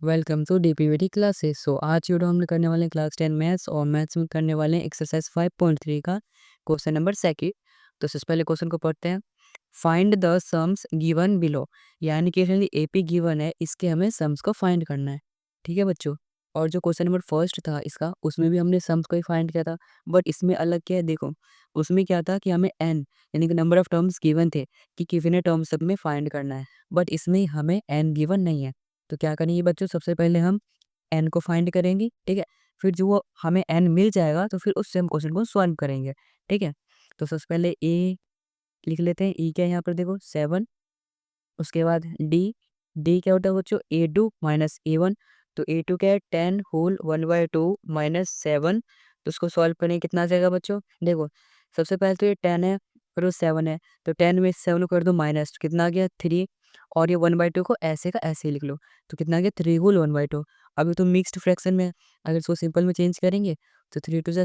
Welcome to DPVT classes. आज video हम लोग करने वाले हैं क्लास 10 मैथ्स और मैथ्स में करने वाले हैं एक्सरसाइज 5.3 का क्वेश्चन नंबर सेकंड। तो सबसे पहले क्वेश्चन को पढ़ते हैं। Find the sums given below, यानी कि एपी गिवन है, इसके हमें सम्स को फाइंड करना है। ठीक है बच्चों। और जो क्वेश्चन नंबर फर्स्ट था इसका, उसमें भी हमने सम्स को ही फाइंड किया था, बट इसमें अलग क्या है देखो। उसमें क्या था कि हमें एन यानी कि नंबर ऑफ टर्म्स गिवन थे कि कितने टर्म्स सब में फाइंड करना है, बट इसमें हमें एन गिवन नहीं है। तो क्या करेंगे बच्चों, सबसे पहले हम एन को फाइंड करेंगे। ठीक है। फिर जो वो हमें एन मिल जाएगा तो फिर उससे हम क्वेश्चन को सॉल्व करेंगे। ठीक है। तो सबसे पहले ए लिख लेते हैं। ई क्या है यहाँ पर देखो 7। उसके बाद डी, डी क्या होता है बच्चों, A2 माइनस A1। तो A2 क्या है 10 होल 1/2 माइनस 7। तो उसको सॉल्व करेंगे, कितना आ जाएगा बच्चों देखो। सबसे पहले तो ये 10 है, फिर वो 7 है, तो 10 में 7 को कर दो माइनस, तो कितना आ गया 3। और ये 1/2 को ऐसे का ऐसे ही लिख लो, तो कितना आ गया 3 होल 1/2। अभी तो मिक्स्ड फ्रैक्शन में है, अगर इसको सिंपल में चेंज करेंगे तो 3 टू 6,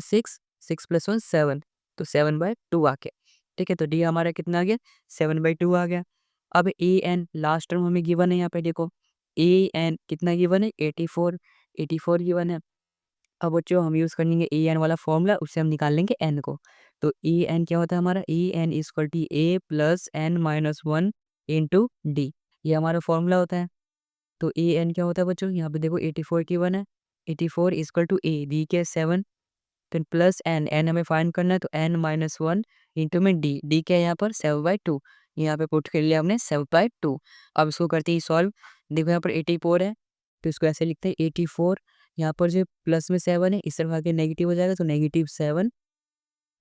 6 + 1 7, तो 7/2 आ गया। ठीक है। तो डी हमारा कितना आ गया 7/2 आ गया। अब ए एन लास्ट टर्म हमें गिवन है, यहाँ पे देखो ए एन कितना गिवन है 84, 84 गिवन है। अब बच्चों हम यूज़ करेंगे ए एन वाला फॉर्मूला, उससे हम निकाल लेंगे एन को। तो ए एन क्या होता है हमारा, A N equal to A plus N minus 1 into D, ये हमारा फॉर्मूला होता है। तो ए एन क्या होता है बच्चों, यहाँ पे देखो 84 गिवन है, 84 इक्वल टू ए डी के 7, तो प्लस एन, एन हमें फाइंड करना है, तो एन माइनस 1 इंटू में डी, डी क्या है यहाँ पर 7/2, यहाँ पे पुट कर लिया हमने 7/2। अब इसको करते ही सॉल्व। देखो यहाँ पर 84 है, तो इसको ऐसे लिखते हैं 84, यहाँ पर जो प्लस में 7 है इस तरफ आके नेगेटिव हो जाएगा, तो -7।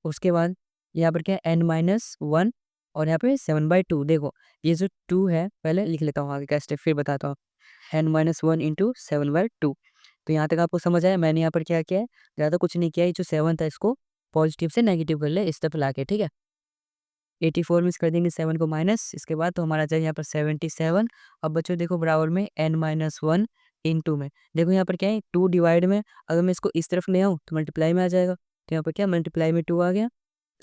उसके बाद यहाँ पर क्या है n-1, और यहाँ पे 7/2। देखो ये जो 2 है, पहले लिख लेता हूँ आगे का स्टेप फिर बताता हूँ। n-1 into 7/2। तो यहाँ तक आपको समझ आया। मैंने यहाँ पर क्या किया है, ज़्यादा कुछ नहीं किया है। ये जो 7 था इसको पॉजिटिव से नेगेटिव कर ले इस तरफ ला के। ठीक है। 84 में कर देंगे 7 को माइनस, इसके बाद तो हमारा जाए यहाँ पर 77। अब बच्चों देखो बराबर में n-1 इंटू में, देखो यहाँ पर क्या है 2 डिवाइड में, अगर मैं इसको इस तरफ ले आऊँ तो मल्टीप्लाई में आ जाएगा। तो यहाँ पर क्या मल्टीप्लाई में 2 आ गया,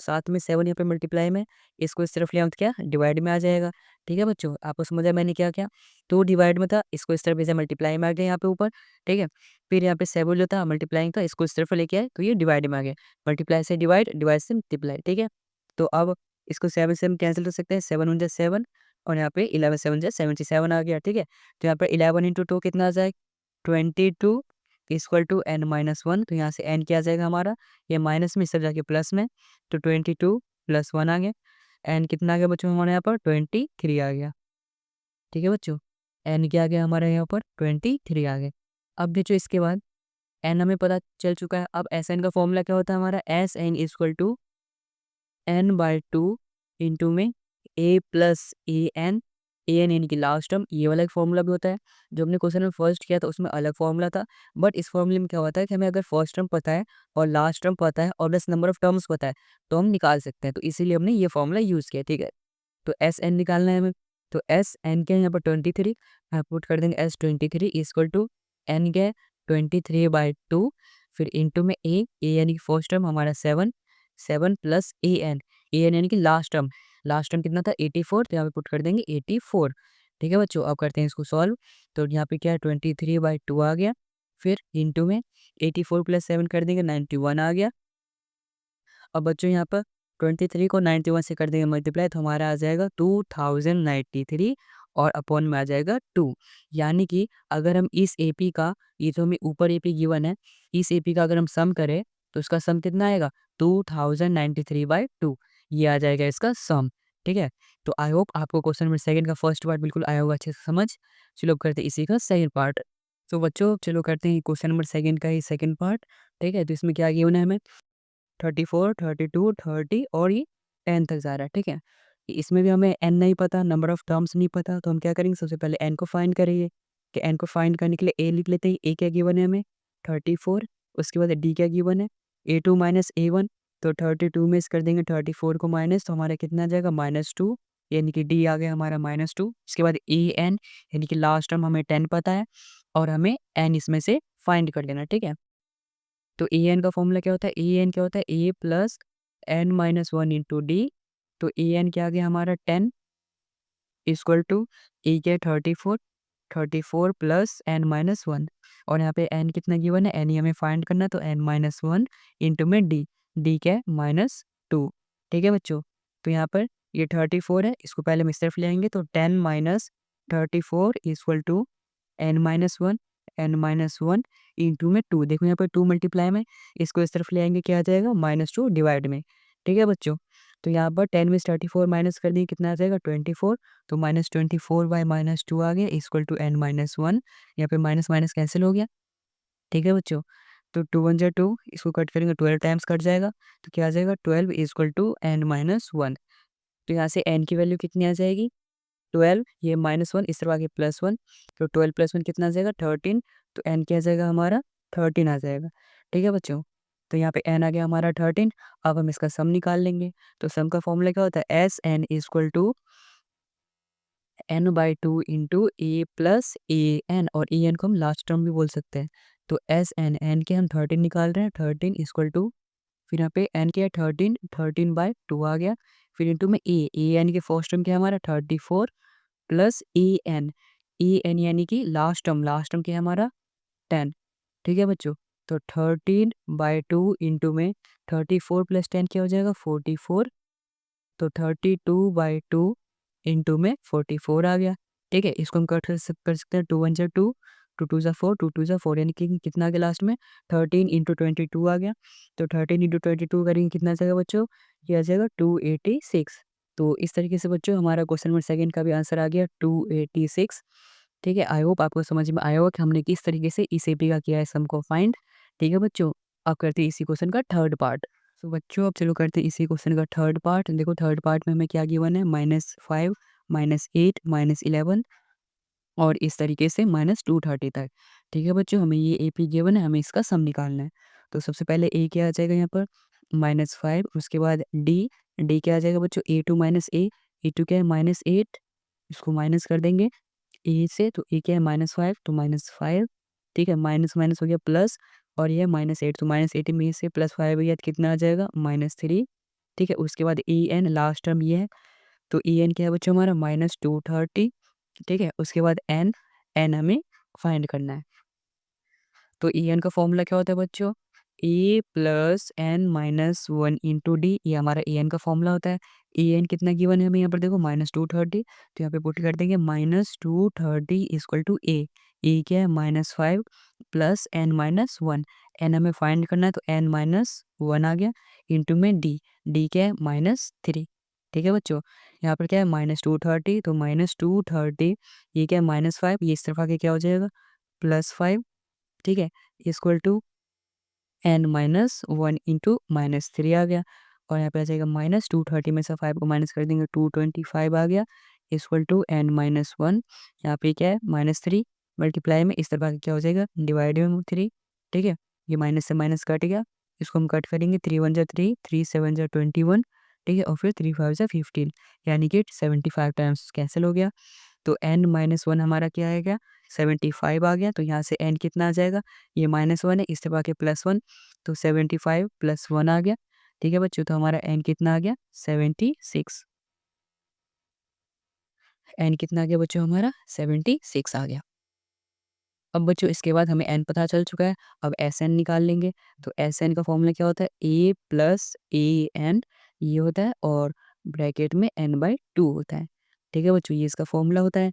साथ में 7 यहाँ पे मल्टीप्लाई में, इसको इस तरफ ले आऊँ तो क्या डिवाइड में आ जाएगा। ठीक है बच्चों, आपको समझ आया मैंने क्या किया। 2 डिवाइड में था, इसको इस तरफ ऐसे मल्टीप्लाई में आ गया यहाँ पे ऊपर। ठीक है। फिर यहाँ पे 7 जो था मल्टीप्लाइंग का, इसको इस तरफ लेके आए तो ये डिवाइड में आ गया। मल्टीप्लाई से डिवाइड, डिवाइड से मल्टीप्लाई। ठीक है। तो अब इसको 7 से हम कैंसिल कर सकते हैं, 7 × 7, और यहाँ पे 11 7 × 77 आ गया। ठीक है। तो यहाँ पर 11 इंटू 2 कितना आ जाएगा 22 इक्वल टू n-1। तो यहाँ से n क्या आ जाएगा हमारा, ये माइनस में इस तरफ जाके प्लस में, तो 22 + 1 आ गया। n कितना आ गया बच्चों हमारे यहाँ पर 23 आ गया। ठीक है बच्चों, n क्या आ गया हमारे यहाँ पर 23 आ गया। अब देखो इसके बाद n हमें पता चल चुका है। अब एस एन का फॉर्मूला क्या होता है हमारा, S n equal to n/2 into में a plus a n, a n यानी कि लास्ट टर्म, ये वाला एक फॉर्मूला भी होता है। जो हमने क्वेश्चन में फर्स्ट किया था उसमें अलग फॉर्मूला था, बट इस फॉर्मूले में क्या होता है कि हमें अगर फर्स्ट टर्म पता है और लास्ट टर्म पता है और बस नंबर ऑफ टर्म्स पता है तो हम निकाल सकते हैं। तो इसीलिए हमने ये फॉर्मूला यूज़ किया। ठीक है। तो एस एन निकालना है हमें, तो एस एन के यहाँ पर 23, पुट कर देंगे S23 इक्वल टू एन के 23/2, फिर इंटू में ए यानी कि फर्स्ट टर्म हमारा 7, 7 प्लस ए एन, यानी कि लास्ट टर्म, लास्ट टर्म कितना था 84, तो यहाँ पे पुट कर देंगे 84। ठीक है बच्चों, अब करते हैं इसको सॉल्व। तो यहाँ पे क्या है 23/2 आ गया, फिर इंटू में 84 + 7 कर देंगे 91 आ गया। अब बच्चों यहाँ पर 23 को 91 से कर देंगे मल्टीप्लाई, तो हमारा आ जाएगा 2093, और अपॉन में आ जाएगा 2। यानी कि अगर हम इस एपी का, ये जो हमें ऊपर एपी गिवन है, इस एपी का अगर हम सम करें तो इसका सम कितना आएगा 2093/2, ये आ जाएगा इसका सम। ठीक है। तो आई होप आपको क्वेश्चन नंबर सेकंड का फर्स्ट पार्ट बिल्कुल आया होगा अच्छे से समझ। चलो अब करते हैं इसी का सेकंड पार्ट। तो बच्चों चलो करते हैं क्वेश्चन नंबर सेकंड का ही सेकंड पार्ट। ठीक है। तो इसमें क्या गिवन है हमें 34, 32, 30 और ये 10 तक जा रहा है। ठीक है। इसमें भी हमें n नहीं पता, नंबर ऑफ टर्म्स नहीं पता, तो हम क्या करेंगे सबसे पहले n को फाइंड करेंगे। कि n को फाइंड करने के लिए a लिख लेते हैं। a क्या गिवन है हमें 34, उसके बाद d क्या गिवन है A2 माइनस A1, तो 32 में इस कर देंगे 34 को माइनस, तो हमारा कितना आ जाएगा -2, यानी कि d आ गया हमारा -2। इसके बाद ए एन यानी कि लास्ट टर्म हमें 10 पता है और हमें n इसमें से फाइंड कर लेना। ठीक है। तो ए एन का फॉर्मूला क्या होता है, ए एन क्या होता है ए प्लस n-1 इंटू डी। तो ए एन क्या आ गया हमारा 10 इक्वल टू ए क्या 34, 34 प्लस n माइनस 1 और यहाँ पे n कितना गिवन है, n ही हमें फाइंड करना है, तो n माइनस 1 इंटू में d क्या है माइनस 2। ठीक है बच्चों, तो यहाँ पर ये 34 है, इसको पहले हम इस तरफ ले आएंगे, तो 10 minus 34 equal to n-1 into में 2। देखो यहाँ पर 2 मल्टीप्लाई में, इसको इस तरफ ले आएंगे, क्या आ जाएगा -2 डिवाइड में। ठीक है बच्चों, तो यहाँ पर 10 में से 34 माइनस कर दिए, कितना आ जाएगा 24, तो -24/-2 आ गया इक्वल टू n-1। यहाँ पे माइनस माइनस कैंसिल हो गया। ठीक है बच्चों, तो 2 1 जा 2, इसको कट करेंगे 12 टाइम्स कट जाएगा, तो क्या आ जाएगा 12 इक्वल टू n-1। तो यहाँ से n की वैल्यू कितनी आ जाएगी 12, ये -1 इस तरफ आगे +1, तो 12 + 1 कितना आ जाएगा 13, तो n क्या आ जाएगा हमारा 13 आ जाएगा। ठीक है बच्चों, तो यहाँ पे n आ गया हमारा 13। अब हम इसका सम निकाल लेंगे, तो सम का फॉर्मूला क्या होता है, Sn equal to n/2 into a plus a n, और ए एन को हम लास्ट टर्म भी बोल सकते हैं। तो एन के हम 13 निकाल रहे हैं, 13 इक्वल टू, फिर यहाँ पे n क्या है 13, 13/2 आ गया, फिर इंटू में ए एन के फर्स्ट टर्म क्या है हमारा 34 प्लस ए एन यानी कि लास्ट टर्म क्या है हमारा 10। ठीक है बच्चों, तो 13/2 इंटू में 34 प्लस 10 क्या हो जाएगा 44, तो 32/2 इंटू में 44 आ गया। ठीक है, इसको हम कर सकते हैं, 2 1 जा 2, 2 2 जा 4, 2 2 जा 4, यानी कि कितना आ गया लास्ट में 13 इंटू 22 आ गया। तो 13 इंटू 22 करेंगे, कितना आ जाएगा बच्चों, ये आ जाएगा 286। तो इस तरीके से बच्चों हमारा क्वेश्चन नंबर सेकंड का भी आंसर आ गया 286। ठीक है, आई होप आपको समझ में आया होगा कि हमने किस तरीके से इस एपी का किया है सम को फाइंड। ठीक है बच्चों, अब करते हैं इसी क्वेश्चन का थर्ड पार्ट। सो बच्चों अब चलो करते हैं इसी क्वेश्चन का थर्ड पार्ट। देखो थर्ड पार्ट में हमें क्या गिवन है, -5 -8 -11 और इस तरीके से -230 तक। ठीक है बच्चों, हमें ये एपी गिवन है, हमें इसका सम निकालना है। तो सबसे पहले ए क्या आ जाएगा यहाँ पर -5, उसके बाद डी क्या आ जाएगा बच्चों A2 - A2 क्या है -8, इसको माइनस कर देंगे ए से, तो ए क्या है -5, तो -5। ठीक है, माइनस माइनस हो गया प्लस, और ये है -8, तो -8 में से +5 गया तो कितना आ जाएगा -3। ठीक है, उसके बाद ई एन लास्ट टर्म ये है, तो ई एन क्या है बच्चों हमारा -230। ठीक है, उसके बाद एन एन हमें फाइंड करना है। तो ई एन का फॉर्मूला क्या होता है बच्चों, A plus N minus 1 into D, ये हमारा ए एन का फॉर्मूला होता है। ए एन कितना गिवन है हमें यहाँ पर देखो -230, तो यहाँ पे पुट कर देंगे -230 इक्वल टू ए क्या है -5 प्लस एन माइनस 1, एन हमें फाइंड करना है, तो एन माइनस 1 आ गया इंटू में डी क्या है -3। ठीक है बच्चों, यहाँ पर क्या है -230, तो -230 ये क्या है -5, ये इस तरफ आके क्या हो जाएगा +5। ठीक है, इक्वल टू n-1 इंटू -3 आ गया, और यहाँ पे आ जाएगा -230 में से 5 को माइनस कर देंगे 225 आ गया इक्वल टू n-1। यहाँ पे क्या है -3 मल्टीप्लाई में, इस तरफ आके क्या हो जाएगा डिवाइड में 3। ठीक है, ये माइनस से माइनस कट गया, इसको हम कट करेंगे 3 1 जा 3, 3 7 जा 21। ठीक है, और फिर 3 5 जा 15, यानी कि 75 टाइम्स कैंसिल हो गया। तो n-1 हमारा क्या आएगा 75 आ गया, तो यहाँ से n कितना आ जाएगा, ये -1 है, इस तरफ आके +1, तो 75 + 1 आ गया। ठीक है बच्चों, तो हमारा n कितना आ गया 76। n कितना आ गया बच्चों हमारा 76 आ गया। अब बच्चों इसके बाद हमें n पता चल चुका है, अब Sn निकाल लेंगे। तो Sn का फॉर्मूला क्या होता है, a प्लस ए एन ये होता है, और ब्रैकेट में n/2 होता है। ठीक है बच्चों, ये इसका फॉर्मूला होता है।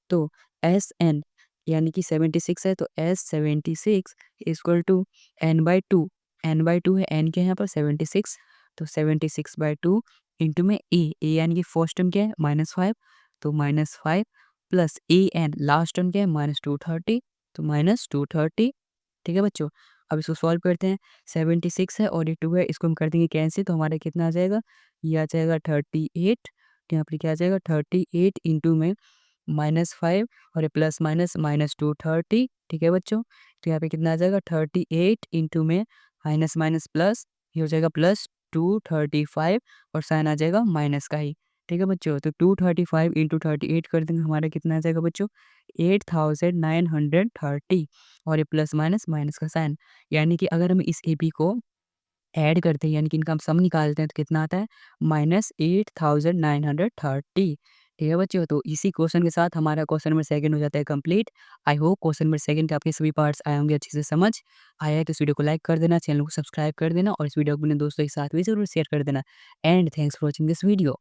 तो एस एन यानी कि 76 है, तो S76 equal to n/2, n/2 है, n क्या है यहाँ पर 76, तो 76/2 इंटू में ए यानी कि फर्स्ट टर्म क्या है -5, तो -5 plus a N last term क्या है -230, तो -230। ठीक है बच्चों, अब इसको सॉल्व करते हैं। 76 है और ये 2 है, इसको हम कर देंगे कैंसिल, तो हमारा कितना आ जाएगा, ये आ जाएगा 38। यहाँ पर क्या आ जाएगा 38 इंटू में -5 और ये प्लस माइनस -230। ठीक है बच्चों, तो यहाँ पे कितना आ जाएगा 38 इंटू में माइनस माइनस प्लस, ये हो जाएगा +235, और साइन आ जाएगा माइनस का ही। ठीक है बच्चों, तो 235 इंटू 38 कर देंगे, हमारा कितना आ जाएगा बच्चों 8930, और ये प्लस माइनस माइनस का साइन, यानी कि अगर हम इस एपी को ऐड करते हैं, यानी कि इनका हम सम निकालते हैं, तो कितना आता है -8930। ठीक है बच्चों, तो इसी क्वेश्चन के साथ हमारा क्वेश्चन नंबर सेकंड हो जाता है complete. I hope question number second के आपके सभी पार्ट्स आए होंगे अच्छे से समझ। आया है तो इस वीडियो को लाइक कर देना, चैनल को सब्सक्राइब कर देना और इस वीडियो को अपने दोस्तों के साथ भी ज़रूर शेयर कर देना। And thanks for watching this video.